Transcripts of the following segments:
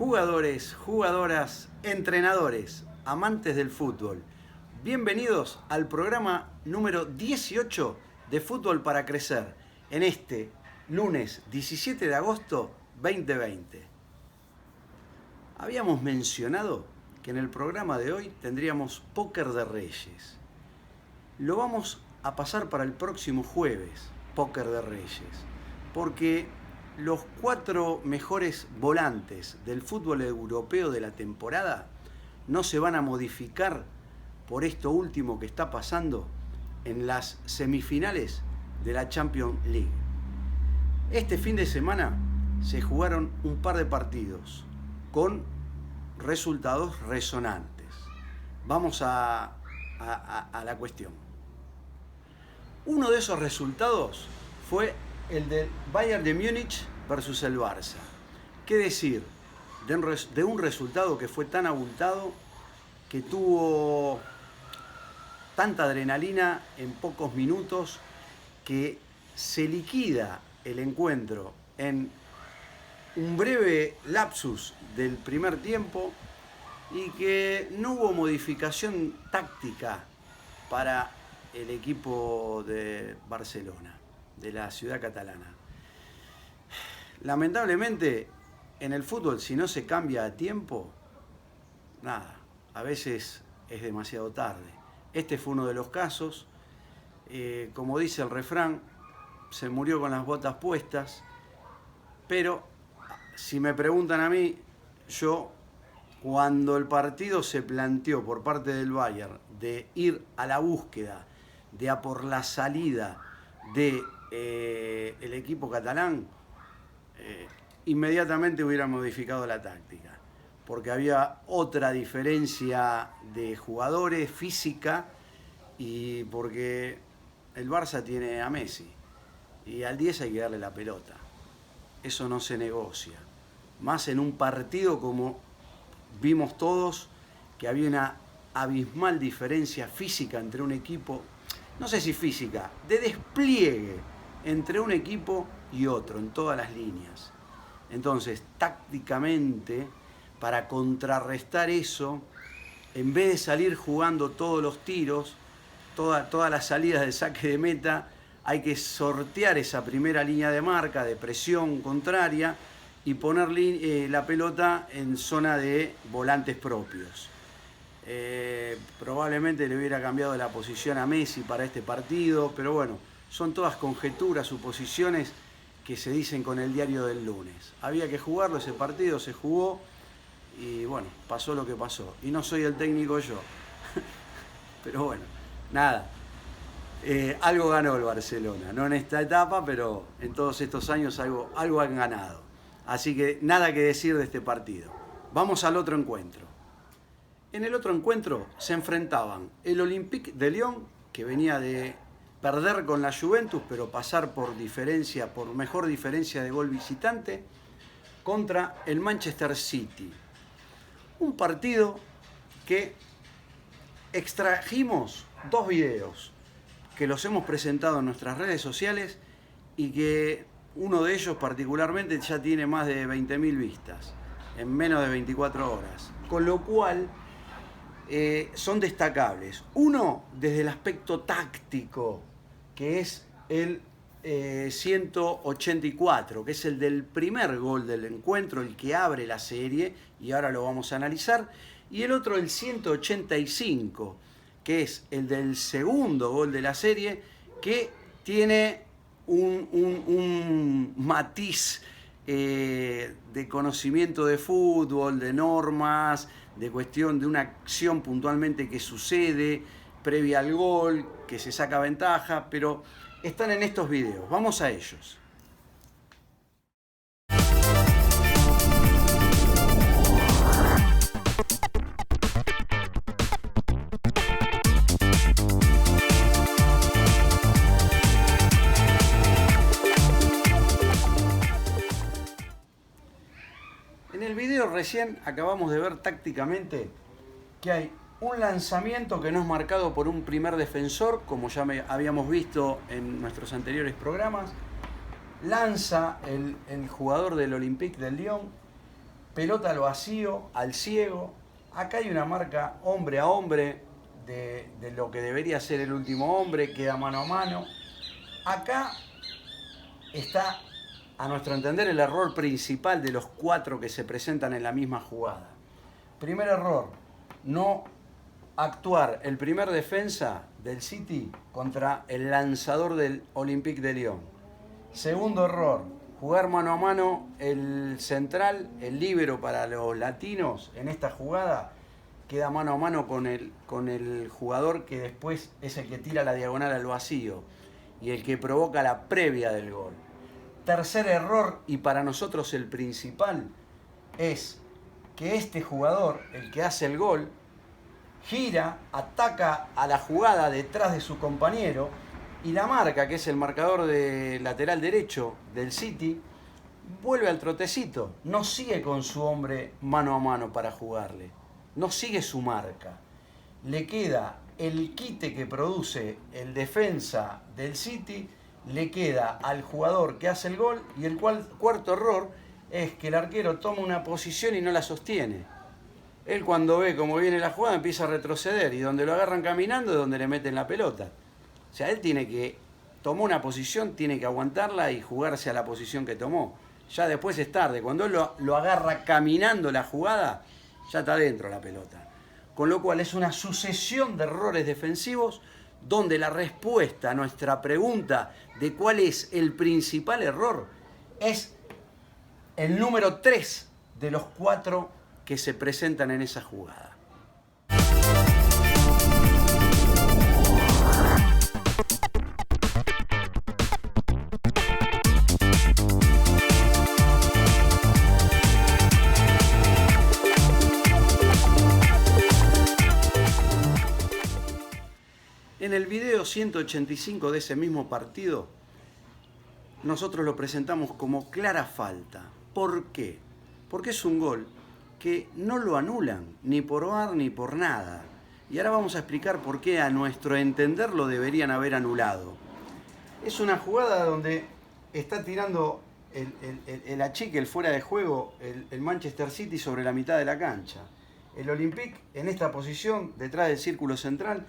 jugadores, jugadoras, entrenadores, amantes del fútbol. Bienvenidos al programa número 18 de Fútbol para Crecer, en este lunes 17 de agosto 2020. Habíamos mencionado que en el programa de hoy tendríamos Póker de Reyes. Lo vamos a pasar para el próximo jueves, Póker de Reyes, porque los 4 mejores volantes del fútbol europeo de la temporada no se van a modificar por esto último que está pasando en las semifinales de la Champions League. Este fin de semana se jugaron un par de partidos con resultados resonantes. Vamos a la cuestión. Uno de esos resultados fue el del Bayern de Múnich versus el Barça. ¿Qué decir de un resultado que fue tan abultado, que tuvo tanta adrenalina en pocos minutos, que se liquida el encuentro en un breve lapsus del primer tiempo y que no hubo modificación táctica para el equipo de Barcelona, de la ciudad catalana? Lamentablemente, en el fútbol, si no se cambia a tiempo, nada, a veces es demasiado tarde. Este fue uno de los casos. Como dice el refrán, se murió con las botas puestas, pero si me preguntan a mí, yo, cuando el partido se planteó por parte del Bayern de ir a la búsqueda, de a por la salida de el equipo catalán, inmediatamente hubiera modificado la táctica, porque había otra diferencia de jugadores, física, y porque el Barça tiene a Messi y al 10 hay que darle la pelota. Eso no se negocia, más en un partido como vimos todos, que había una abismal diferencia física entre un equipo, no sé si física, de despliegue entre un equipo y otro en todas las líneas. Entonces, tácticamente, para contrarrestar eso, en vez de salir jugando todos los tiros, todas las salidas de saque de meta, hay que sortear esa primera línea de marca, de presión contraria, y poner la pelota en zona de volantes propios. Probablemente le hubiera cambiado la posición a Messi para este partido, pero bueno, son todas conjeturas, suposiciones que se dicen con el diario del lunes. Había que jugarlo, ese partido se jugó y bueno, pasó lo que pasó. Y no soy el técnico yo, pero bueno, nada. Algo ganó el Barcelona, no en esta etapa, pero en todos estos años algo han ganado. Así que nada que decir de este partido. Vamos al otro encuentro. En el otro encuentro se enfrentaban el Olympique de Lyon, que venía de perder con la Juventus, pero pasar por mejor diferencia de gol visitante, contra el Manchester City. Un partido que extrajimos 2 videos que los hemos presentado en nuestras redes sociales y que uno de ellos particularmente ya tiene más de 20.000 vistas en menos de 24 horas. Con lo cual son destacables. Uno desde el aspecto táctico, que es el 184, que es el del primer gol del encuentro, el que abre la serie, y ahora lo vamos a analizar. Y el otro, el 185, que es el del segundo gol de la serie, que tiene un matiz de conocimiento de fútbol, de normas, de cuestión de una acción puntualmente que sucede previa al gol, que se saca ventaja, pero están en estos videos. Vamos a ellos. En el video recién acabamos de ver tácticamente que hay un lanzamiento que no es marcado por un primer defensor, como ya habíamos visto en nuestros anteriores programas. Lanza el jugador del Olympique de Lyon pelota al vacío, al ciego. Acá hay una marca hombre a hombre de lo que debería ser el último hombre, queda mano a mano. Acá está, a nuestro entender, el error principal de los 4 que se presentan en la misma jugada. Primer error, no actuar el primer defensa del City contra el lanzador del Olympique de Lyon. Segundo error, jugar mano a mano el central, el líbero para los latinos en esta jugada, queda mano a mano con el jugador que después es el que tira la diagonal al vacío y el que provoca la previa del gol. Tercer error, y para nosotros el principal, es que este jugador, el que hace el gol, gira, ataca a la jugada detrás de su compañero y la marca, que es el marcador de lateral derecho del City, vuelve al trotecito, no sigue con su hombre mano a mano para jugarle, no sigue su marca. Le queda el quite que produce el defensa del City, le queda al jugador que hace el gol, y el cuarto error es que el arquero toma una posición y no la sostiene. Él, cuando ve cómo viene la jugada, empieza a retroceder, y donde lo agarran caminando es donde le meten la pelota. O sea, él tiene que tomar una posición, tiene que aguantarla y jugarse a la posición que tomó. Ya después es tarde. Cuando él lo agarra caminando la jugada, ya está dentro la pelota. Con lo cual es una sucesión de errores defensivos donde la respuesta a nuestra pregunta de cuál es el principal error es el número 3 de los 4 que se presentan en esa jugada. En el video 185 de ese mismo partido, nosotros lo presentamos como clara falta. ¿Por qué? Porque es un gol que no lo anulan, ni por VAR ni por nada. Y ahora vamos a explicar por qué a nuestro entender lo deberían haber anulado. Es una jugada donde está tirando el achique, el fuera de juego, el Manchester City sobre la mitad de la cancha. El Olympique en esta posición, detrás del círculo central,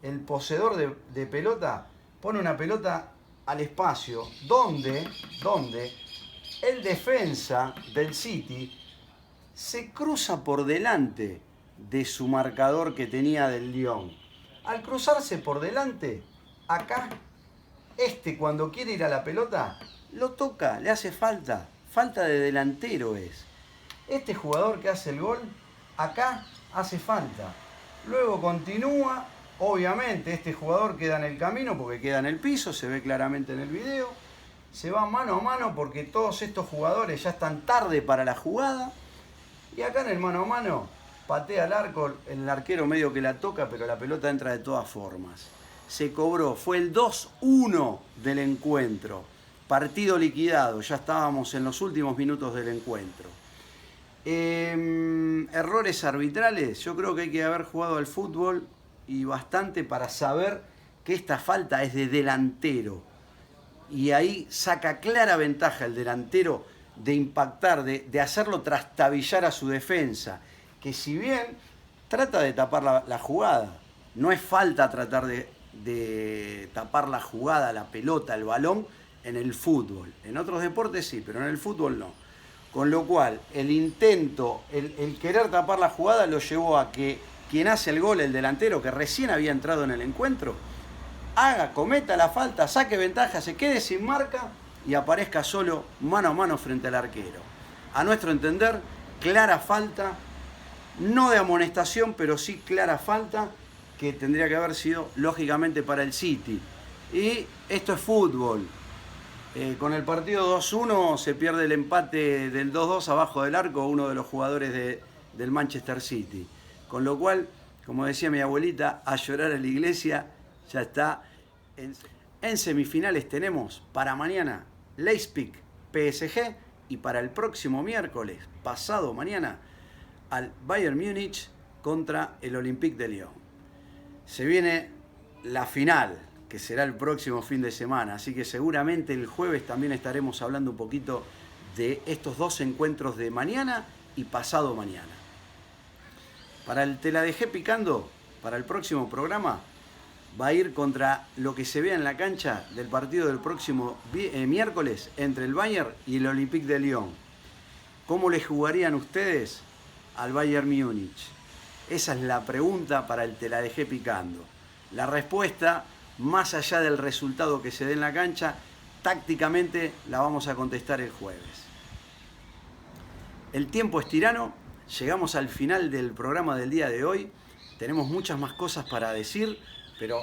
el poseedor de pelota pone una pelota al espacio donde el defensa del City se cruza por delante de su marcador que tenía del Lyon. Al cruzarse por delante, acá, cuando quiere ir a la pelota, lo toca, le hace falta. Falta de delantero es. Este jugador que hace el gol, acá hace falta. Luego continúa. Obviamente este jugador queda en el camino porque queda en el piso, se ve claramente en el video. Se va mano a mano porque todos estos jugadores ya están tarde para la jugada. Y acá en el mano a mano patea al arco, el arquero medio que la toca, pero la pelota entra de todas formas. Se cobró, fue el 2-1 del encuentro. Partido liquidado, ya estábamos en los últimos minutos del encuentro. Errores arbitrales, yo creo que hay que haber jugado al fútbol y bastante para saber que esta falta es de delantero. Y ahí saca clara ventaja el delantero de impactar, de hacerlo trastabillar a su defensa. Que si bien trata de tapar la jugada, no es falta tratar de tapar la jugada, la pelota, el balón en el fútbol. En otros deportes sí, pero en el fútbol no. Con lo cual, el intento, el querer tapar la jugada lo llevó a que quien hace el gol, el delantero, que recién había entrado en el encuentro, cometa la falta, saque ventaja, se quede sin marca y aparezca solo mano a mano frente al arquero. A nuestro entender, clara falta, no de amonestación, pero sí clara falta, que tendría que haber sido lógicamente para el City. Y esto es fútbol. Con el partido 2-1 se pierde el empate del 2-2 abajo del arco uno de los jugadores del Manchester City. Con lo cual, como decía mi abuelita, a llorar a la iglesia, ya está. En semifinales tenemos para mañana Leipzig PSG y para el próximo miércoles, pasado mañana, al Bayern Múnich contra el Olympique de Lyon. Se viene la final, que será el próximo fin de semana, así que seguramente el jueves también estaremos hablando un poquito de estos dos encuentros de mañana y pasado mañana. Para el Te la dejé picando, para el próximo programa, va a ir contra lo que se vea en la cancha del partido del próximo miércoles entre el Bayern y el Olympique de Lyon. ¿Cómo le jugarían ustedes al Bayern Múnich? Esa es la pregunta para el Te la dejé picando. La respuesta, más allá del resultado que se dé en la cancha, tácticamente la vamos a contestar el jueves. El tiempo es tirano, llegamos al final del programa del día de hoy. Tenemos muchas más cosas para decir, pero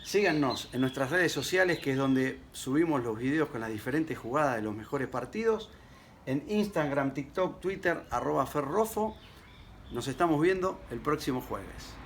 síganos en nuestras redes sociales, que es donde subimos los videos con las diferentes jugadas de los mejores partidos. En Instagram, TikTok, Twitter, @ferrofo. Nos estamos viendo el próximo jueves.